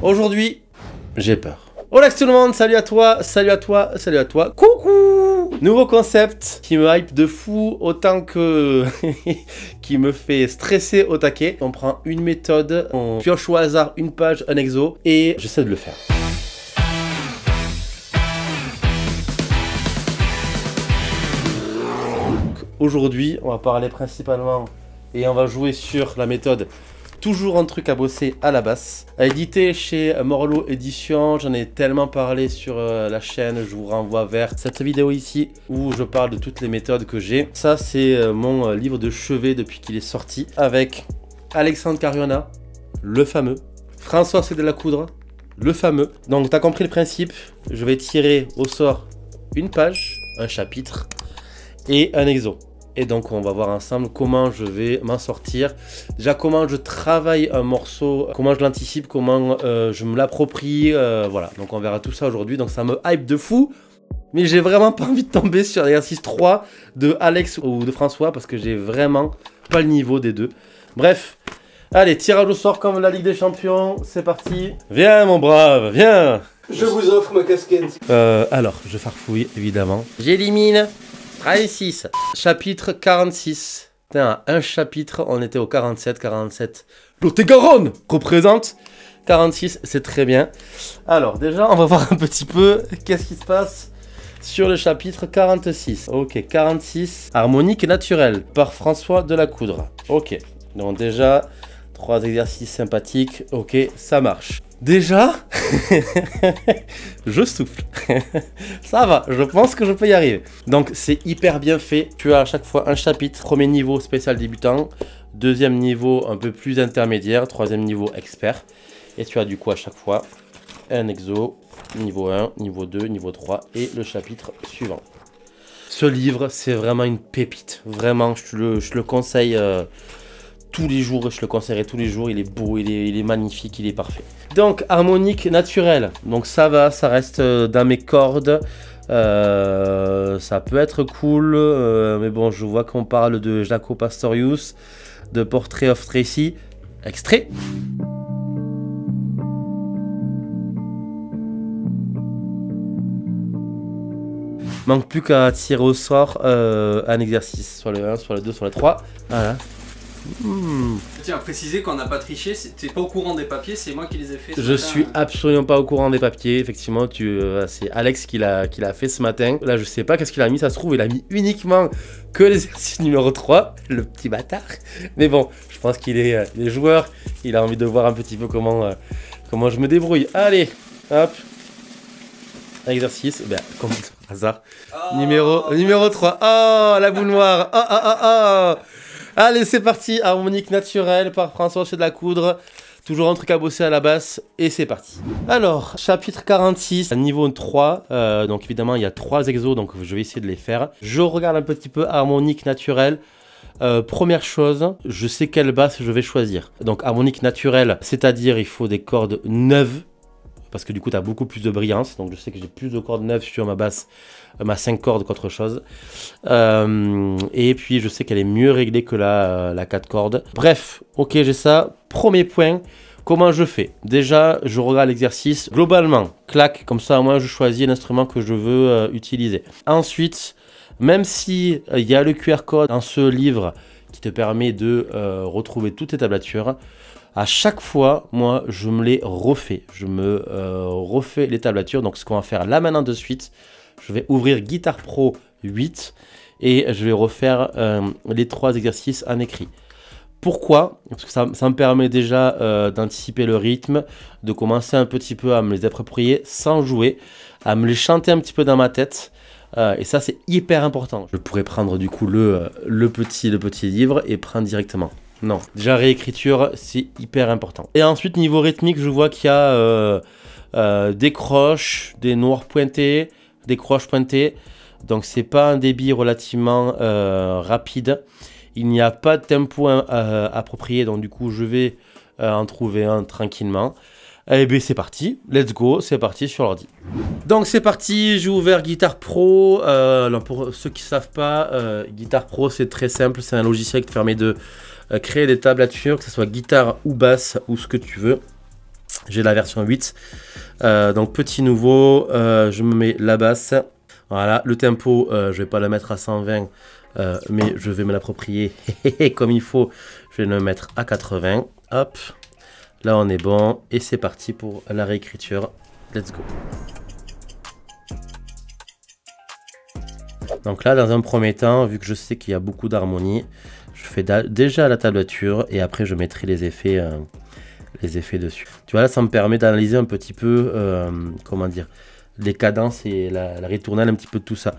Aujourd'hui, j'ai peur. Hola tout le monde, salut à toi, salut à toi, salut à toi. Coucou! Nouveau concept qui me hype de fou autant que qui me fait stresser au taquet. On prend une méthode, on pioche au hasard une page, un exo et j'essaie de le faire. Aujourd'hui, on va parler principalement et on va jouer sur la méthode toujours un truc à bosser à la basse. Édité chez Morlo Édition, j'en ai tellement parlé sur la chaîne, je vous renvoie vers cette vidéo ici où je parle de toutes les méthodes que j'ai. Ça c'est mon livre de chevet depuis qu'il est sorti avec Alexandre Cariona, le fameux, François C. de la Coudre, le fameux. Donc tu as compris le principe, je vais tirer au sort une page, un chapitre et un exo. Et donc on va voir ensemble comment je vais m'en sortir. Déjà comment je travaille un morceau, comment je l'anticipe, comment je me l'approprie, voilà. Donc on verra tout ça aujourd'hui, donc ça me hype de fou. Mais j'ai vraiment pas envie de tomber sur l'exercice 3 de Alex ou de François parce que j'ai vraiment pas le niveau des deux. Bref, allez, tirage au sort comme la Ligue des Champions, c'est parti. Viens mon brave, viens. Je vous offre ma casquette. Alors, je farfouille évidemment. J'élimine 36. Chapitre 46. Putain, un chapitre, on était au 47. 47. Lot-et-Garonne représente. 46, c'est très bien. Alors, déjà, on va voir un petit peu qu'est-ce qui se passe sur le chapitre 46. Ok, 46. Harmonique naturelle par François de la Coudre. Ok, donc déjà, 3 exercices sympathiques. Ok, ça marche. Déjà, je souffle. Ça va, je pense que je peux y arriver. Donc c'est hyper bien fait. Tu as à chaque fois un chapitre. Premier niveau spécial débutant. Deuxième niveau un peu plus intermédiaire. Troisième niveau expert. Et tu as du coup à chaque fois un exo. Niveau 1, niveau 2, niveau 3 et le chapitre suivant. Ce livre, c'est vraiment une pépite. Vraiment, je le conseille tous les jours, je le conseillerais tous les jours, il est beau, il est magnifique, il est parfait. Donc, harmonique naturelle, donc ça va, ça reste dans mes cordes, ça peut être cool, mais bon, je vois qu'on parle de Jaco Pastorius, de Portrait of Tracy, extrait. Manque plus qu'à tirer au sort un exercice, soit le 1, soit le 2, soit le 3, voilà. Je tiens à préciser qu'on n'a pas triché, t'es pas au courant des papiers, c'est moi qui les ai fait. Je suis absolument pas au courant des papiers, effectivement, c'est Alex qui l'a fait ce matin. Là, je sais pas qu'est-ce qu'il a mis, ça se trouve, il a mis uniquement que l'exercice numéro 3, le petit bâtard. Mais bon, je pense qu'il est joueur, il a envie de voir un petit peu comment je me débrouille. Allez, hop, exercice, ben, comme par hasard, numéro 3. Oh, la boule noire, oh. Allez, c'est parti, harmonique naturelle par François C. de la Coudre. Toujours un truc à bosser à la basse, et c'est parti. Alors, chapitre 46, niveau 3. Donc évidemment, il y a 3 exos, donc je vais essayer de les faire. Je regarde un petit peu harmonique naturelle. Première chose, je sais quelle basse je vais choisir. Donc harmonique naturelle, c'est-à-dire il faut des cordes neuves. Parce que du coup, tu as beaucoup plus de brillance. Donc, je sais que j'ai plus de cordes neuves sur ma basse, ma 5 cordes qu'autre chose. Et puis, je sais qu'elle est mieux réglée que la 4 cordes. Bref, ok, j'ai ça. Premier point, comment je fais? Déjà, je regarde l'exercice. Globalement, clac, comme ça, moi, je choisis l'instrument que je veux utiliser. Ensuite, même si il y a le QR code dans ce livre qui te permet de retrouver toutes tes tablatures, à chaque fois, moi, je me les refais. Je me refais les tablatures. Donc, ce qu'on va faire là maintenant de suite, je vais ouvrir Guitar Pro 8 et je vais refaire les 3 exercices en écrit. Pourquoi? Parce que ça me permet déjà d'anticiper le rythme, de commencer un petit peu à me les approprier sans jouer, à me les chanter un petit peu dans ma tête. Et ça, c'est hyper important. Je pourrais prendre du coup le petit livre et prendre directement. Non, déjà réécriture, c'est hyper important. Et ensuite, niveau rythmique, je vois qu'il y a des croches, des noirs pointés, des croches pointées. Donc, c'est pas un débit relativement rapide. Il n'y a pas de tempo approprié, donc du coup, je vais en trouver un tranquillement. Et bien, c'est parti, let's go, c'est parti sur l'ordi. Donc, c'est parti, j'ai ouvert Guitar Pro. Alors, pour ceux qui ne savent pas, Guitar Pro, c'est très simple, c'est un logiciel qui te permet de créer des tablatures, que ce soit guitare ou basse ou ce que tu veux. J'ai la version 8. Donc petit nouveau, je me mets la basse. Voilà, le tempo, je vais pas le mettre à 120, mais je vais me l'approprier comme il faut. Je vais le mettre à 80. Hop, là on est bon. Et c'est parti pour la réécriture. Let's go. Donc là, dans un premier temps, vu que je sais qu'il y a beaucoup d'harmonie, je fais déjà la tablature et après je mettrai les effets dessus. Tu vois, là, ça me permet d'analyser un petit peu, comment dire, les cadences et la ritournelle, un petit peu de tout ça.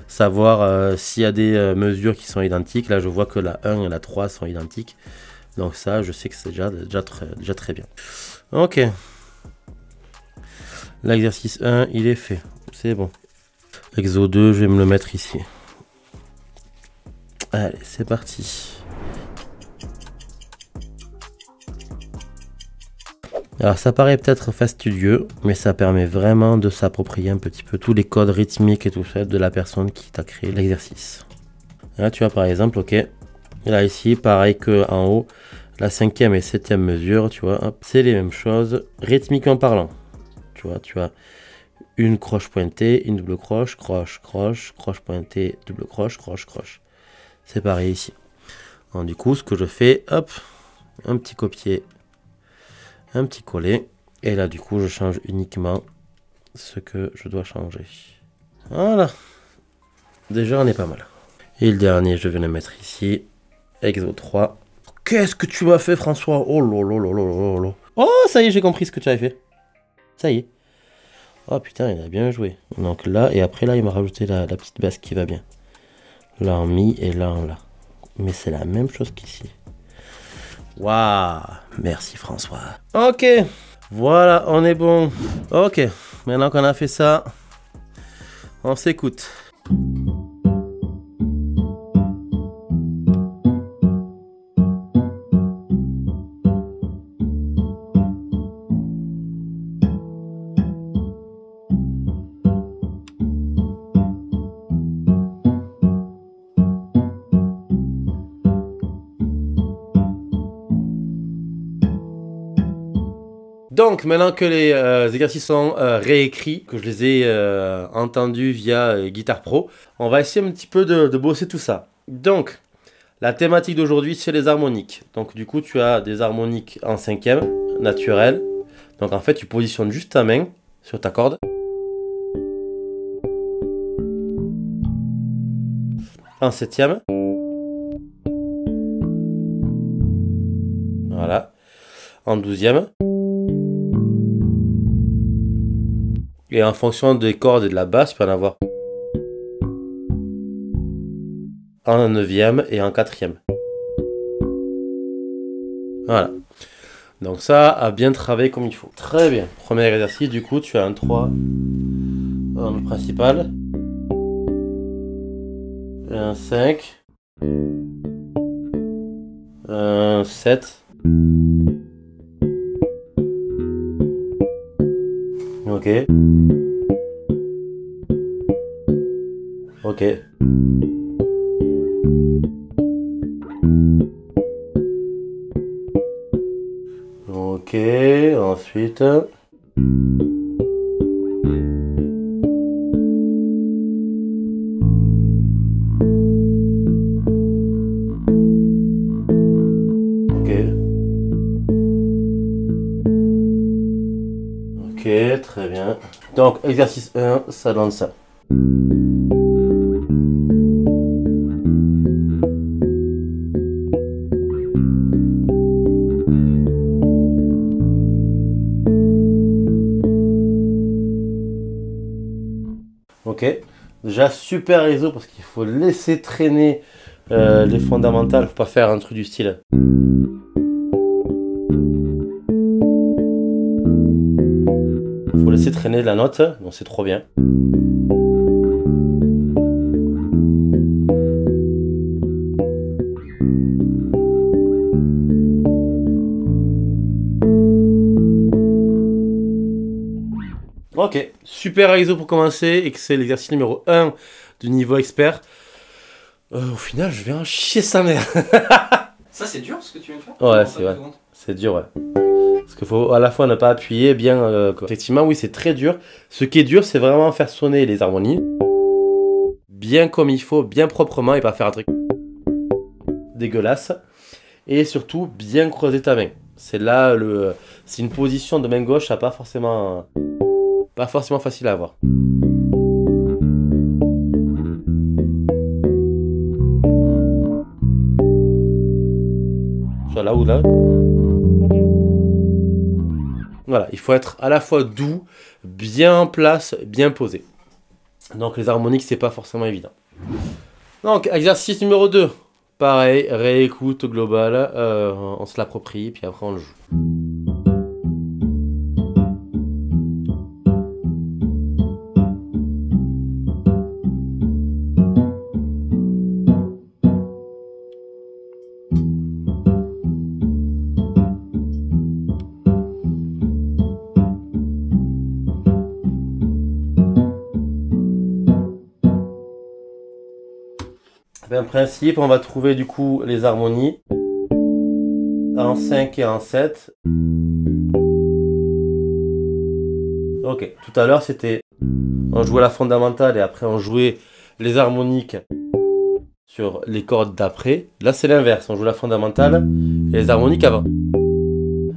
Savoir s'il y a des mesures qui sont identiques. Là, je vois que la 1 et la 3 sont identiques. Donc ça, je sais que c'est déjà très bien. Ok. L'exercice 1, il est fait. C'est bon. Exo 2, je vais me le mettre ici. Allez, c'est parti. Alors ça paraît peut-être fastidieux, mais ça permet vraiment de s'approprier un petit peu tous les codes rythmiques et tout ça de la personne qui t'a créé l'exercice. Là tu vois par exemple, ok, et là ici pareil que en haut, la 5e et 7e mesure, tu vois, c'est les mêmes choses, rythmiquement parlant. Tu vois, tu as une croche pointée, une double croche, croche, croche, croche pointée, double croche, croche, croche. C'est pareil ici. Donc, du coup, ce que je fais, hop, un petit copier, un petit coller. Et là, du coup, je change uniquement ce que je dois changer. Voilà. Déjà, on est pas mal. Et le dernier, je vais le mettre ici. Exo 3. Qu'est-ce que tu m'as fait, François? Oh lolo. Oh, ça y est, j'ai compris ce que tu avais fait. Ça y est. Oh putain, il a bien joué. Donc là, et après là, il m'a rajouté la petite basse qui va bien. Là en mi et là en la. Mais c'est la même chose qu'ici. Waouh, merci François. Ok, voilà, on est bon. Ok, maintenant qu'on a fait ça, on s'écoute. Donc, maintenant que les exercices sont réécrits, que je les ai entendus via Guitar Pro, on va essayer un petit peu de bosser tout ça. Donc, la thématique d'aujourd'hui, c'est les harmoniques. Donc, du coup, tu as des harmoniques en 5e, naturelles. Donc, en fait, tu positionnes juste ta main sur ta corde. En 7e. Voilà. En 12e. Et en fonction des cordes et de la basse, tu peux en avoir en 9e et en 4e. Voilà. Donc ça a bien travaillé comme il faut. Très bien. Premier exercice, du coup, tu as un 3 en mi principal. Un 5. Un 7. Ok. Ok. Ok, ensuite. Ok, très bien. Donc, exercice 1, ça donne ça. Ok, déjà super ISO parce qu'il faut laisser traîner les fondamentales, faut pas faire un truc du style. Faut laisser traîner la note, donc c'est trop bien. Ok, super ISO pour commencer et que c'est l'exercice numéro 1 du niveau expert. Au final, je vais en chier sa mère. Ça, c'est dur ce que tu viens de faire? Ouais, c'est dur, ouais. Parce qu'il faut à la fois ne pas appuyer bien. Effectivement, oui, c'est très dur. Ce qui est dur, c'est vraiment faire sonner les harmonies bien comme il faut, bien proprement et pas faire un truc dégueulasse. Et surtout, bien croiser ta main. C'est là c'est une position de main gauche, pas forcément facile à avoir. Soit là ou là. Voilà, il faut être à la fois doux, bien en place, bien posé. Donc les harmoniques, c'est pas forcément évident. Donc exercice numéro 2. Pareil, réécoute globale, on se l'approprie, puis après on le joue. En principe, on va trouver du coup les harmonies en 5 et en 7. Ok, tout à l'heure c'était on jouait la fondamentale et après on jouait les harmoniques sur les cordes d'après. Là c'est l'inverse, on joue la fondamentale et les harmoniques avant.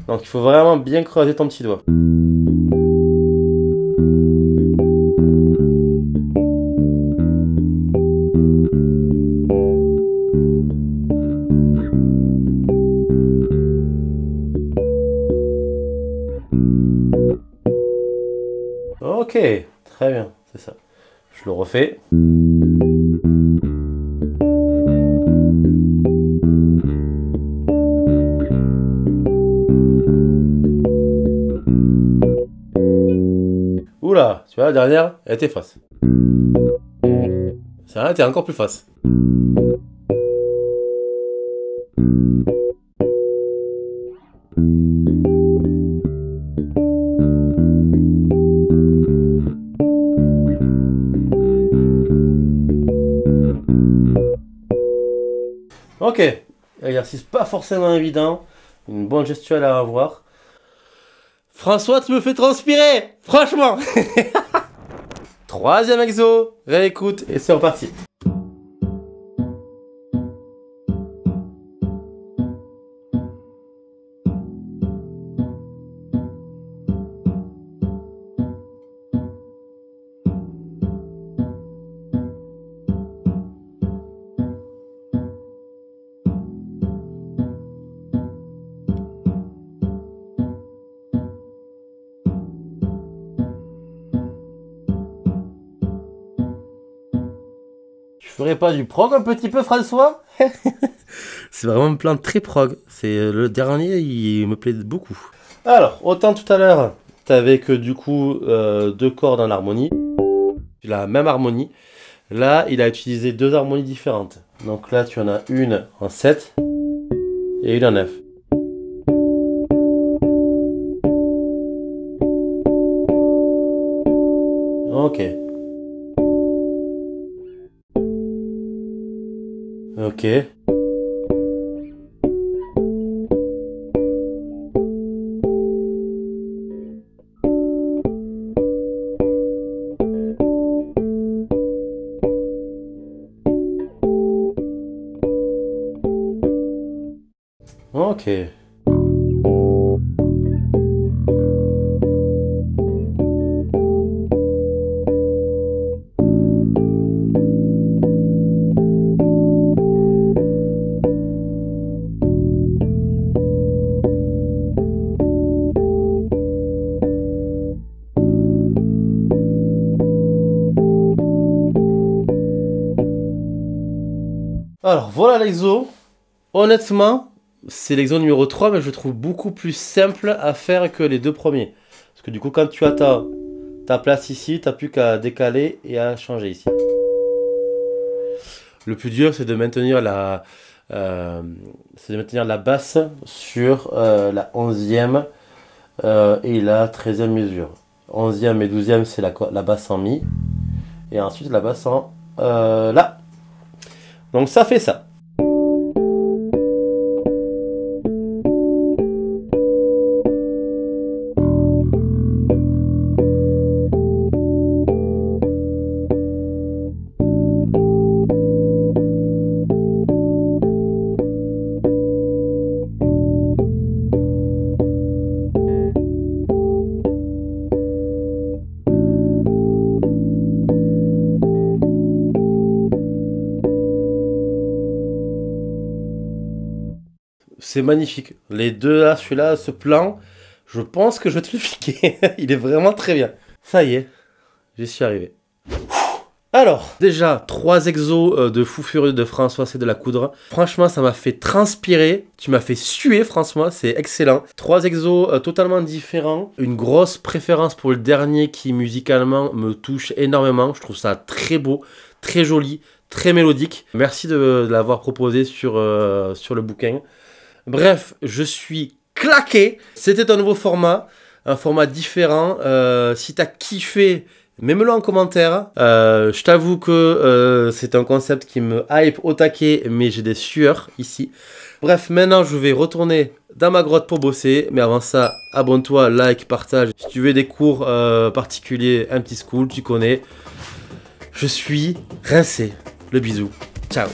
Donc il faut vraiment bien creuser ton petit doigt. Ok, très bien, c'est ça. Je le refais. Oula, tu vois, la dernière, elle était face. Celle-là, elle était encore plus face. Ok, exercice pas forcément évident, une bonne gestuelle à avoir. François, tu me fais transpirer, franchement. Troisième exo, réécoute et c'est reparti. Tu ferais pas du prog un petit peu, François? C'est vraiment un plan très prog. C'est le dernier, il me plaît beaucoup. Alors, autant tout à l'heure, t'avais que du coup 2 cordes en harmonie, la même harmonie. Là, il a utilisé 2 harmonies différentes. Donc là, tu en as une en 7 et une en 9. Ok. Ok. Ok. Alors voilà l'exo. Honnêtement, c'est l'exo numéro 3, mais je le trouve beaucoup plus simple à faire que les 2 premiers. Parce que du coup, quand tu as ta place ici, tu n'as plus qu'à décaler et à changer ici. Le plus dur, c'est de maintenir la basse sur la 11e et la 13e mesure. 11e et 12e, c'est la basse en mi. Et ensuite, la basse en la. Donc ça fait ça. c'est magnifique. Les deux là, celui-là, ce plan, je pense que je vais te le piquer. Il est vraiment très bien. Ça y est, j'y suis arrivé. Alors, déjà, 3 exos de fou furieux de François, c'est de la coudre. Franchement, ça m'a fait transpirer. Tu m'as fait suer, François, c'est excellent. 3 exos totalement différents. Une grosse préférence pour le dernier qui, musicalement, me touche énormément. Je trouve ça très beau, très joli, très mélodique. Merci de l'avoir proposé sur le bouquin. Bref, je suis claqué. C'était un nouveau format, un format différent. Si t'as kiffé... mets-le en commentaire. Je t'avoue que c'est un concept qui me hype au taquet, mais j'ai des sueurs ici. Bref, maintenant je vais retourner dans ma grotte pour bosser. Mais avant ça, abonne-toi, like, partage. Si tu veux des cours particuliers, un petit school, tu connais. Je suis rincé. Le bisou. Ciao.